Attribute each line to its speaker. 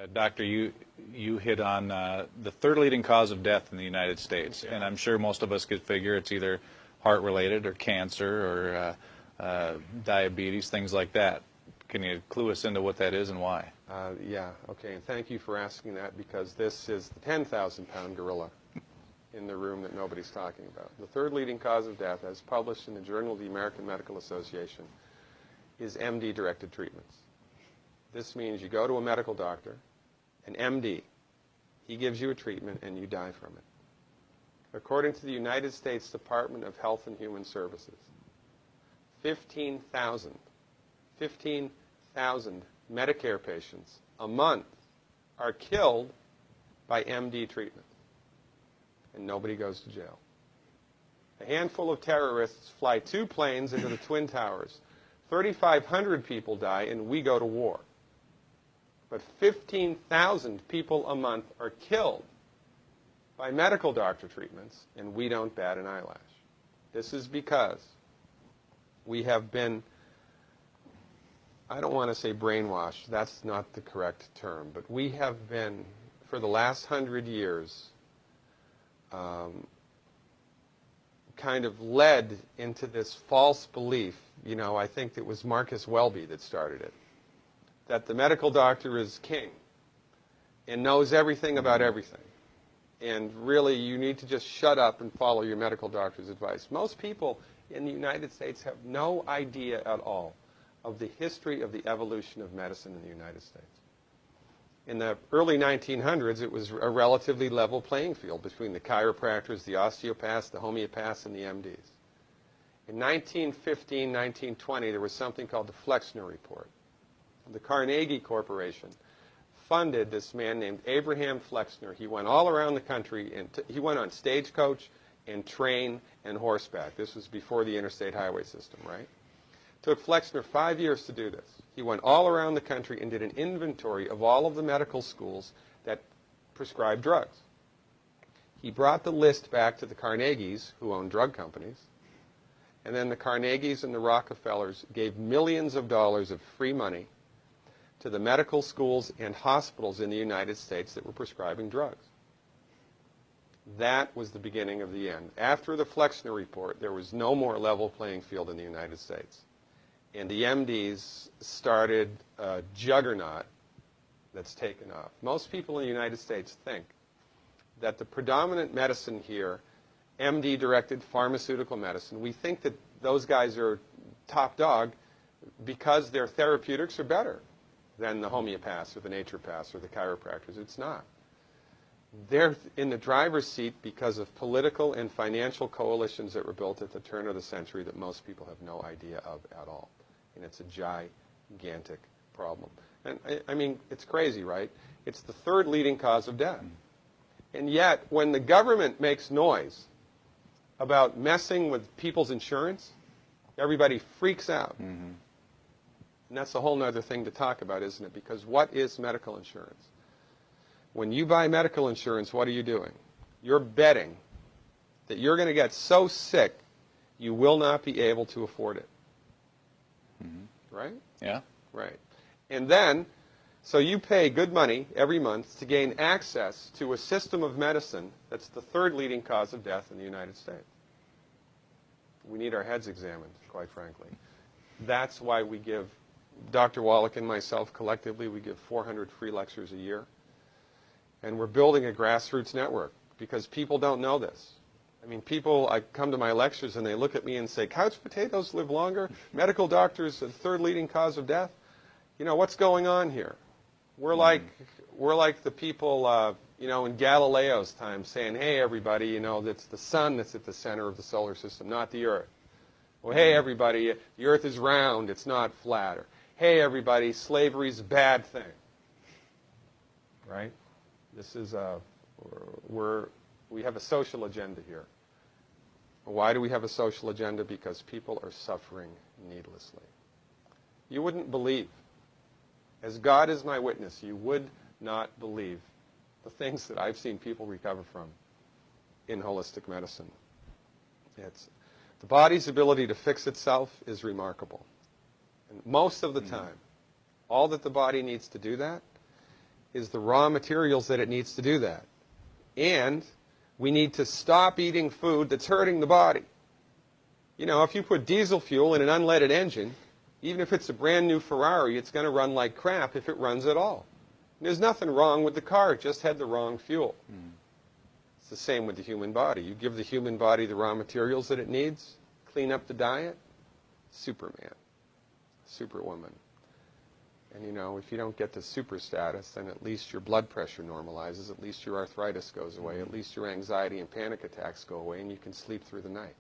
Speaker 1: Doctor, you hit on the third leading cause of death in the United States, and I'm sure most of us could figure it's either heart-related or cancer or diabetes, things like that. Can you clue us into what that is and why?
Speaker 2: Yeah, okay, and thank you for asking that, because this is the 10,000-pound gorilla in the room that nobody's talking about. The third leading cause of death, as published in the Journal of the American Medical Association, is MD-directed treatments. This means you go to a medical doctor, an MD. He gives you a treatment and you die from it. According to the United States Department of Health and Human Services, 15,000 Medicare patients a month are killed by MD treatment, and nobody goes to jail. A handful of terrorists fly 2 planes into the Twin Towers. 3,500 people die, and we go to war. But 15,000 people a month are killed by medical doctor treatments, and we don't bat an eyelash. This is because we have been, I don't want to say brainwashed, that's not the correct term, but we have been, for the last 100 years, kind of led into this false belief. You know, I think it was Marcus Welby that started it, that the medical doctor is king and knows everything about everything. And really, you need to just shut up and follow your medical doctor's advice. Most people in the United States have no idea at all of the history of the evolution of medicine in the United States. In the early 1900s, it was a relatively level playing field between the chiropractors, the osteopaths, the homeopaths, and the MDs. In 1915, 1920, there was something called the Flexner Report. The Carnegie Corporation funded this man named Abraham Flexner. He went all around the country, and he went on stagecoach and train and horseback. This was before the interstate highway system, right? It took Flexner 5 years to do this. He went all around the country and did an inventory of all of the medical schools that prescribed drugs. He brought the list back to the Carnegies, who owned drug companies, and then the Carnegies and the Rockefellers gave millions of dollars of free money to the medical schools and hospitals in the United States that were prescribing drugs. That was the beginning of the end. After the Flexner Report, there was no more level playing field in the United States. And the MDs started a juggernaut that's taken off. Most people in the United States think that the predominant medicine here, MD-directed pharmaceutical medicine, we think that those guys are top dog because their therapeutics are better than the homeopaths or the naturopaths or the chiropractors. It's not. They're in the driver's seat because of political and financial coalitions that were built at the turn of the century that most people have no idea of at all. And it's a gigantic problem. And I mean, it's crazy, right? It's the third leading cause of death. And yet, when the government makes noise about messing with people's insurance, everybody freaks out. Mm-hmm. And that's a whole other thing to talk about, isn't it? Because what is medical insurance? When you buy medical insurance, what are you doing? You're betting that you're going to get so sick you will not be able to afford it. Mm-hmm. Right?
Speaker 1: Yeah.
Speaker 2: Right. And then, so you pay good money every month to gain access to a system of medicine that's the third leading cause of death in the United States. We need our heads examined, quite frankly. That's why we give, Dr. Wallach and myself collectively, we give 400 free lectures a year. And we're building a grassroots network because people don't know this. I mean, people, I come to my lectures and they look at me and say, couch potatoes live longer? Medical doctors, the third leading cause of death? You know, what's going on here? We're like the people, you know, in Galileo's time saying, hey, everybody, you know, it's the sun that's at the center of the solar system, not the Earth. Well, hey, everybody, the Earth is round, it's not flat. Or, hey, everybody, slavery's a bad thing. Right? This is we have a social agenda here. Why do we have a social agenda? Because people are suffering needlessly. You wouldn't believe, as God is my witness, you would not believe the things that I've seen people recover from in holistic medicine. The body's ability to fix itself is remarkable. And most of the time, all that the body needs to do that is the raw materials that it needs to do that. And we need to stop eating food that's hurting the body. You know, if you put diesel fuel in an unleaded engine, even if it's a brand new Ferrari, it's going to run like crap if it runs at all. And there's nothing wrong with the car, it just had the wrong fuel. It's the same with the human body. You give the human body the raw materials that it needs, clean up the diet, Superman, Superwoman. And you know, if you don't get to super status, then at least your blood pressure normalizes, at least your arthritis goes away, at least your anxiety and panic attacks go away, and you can sleep through the night.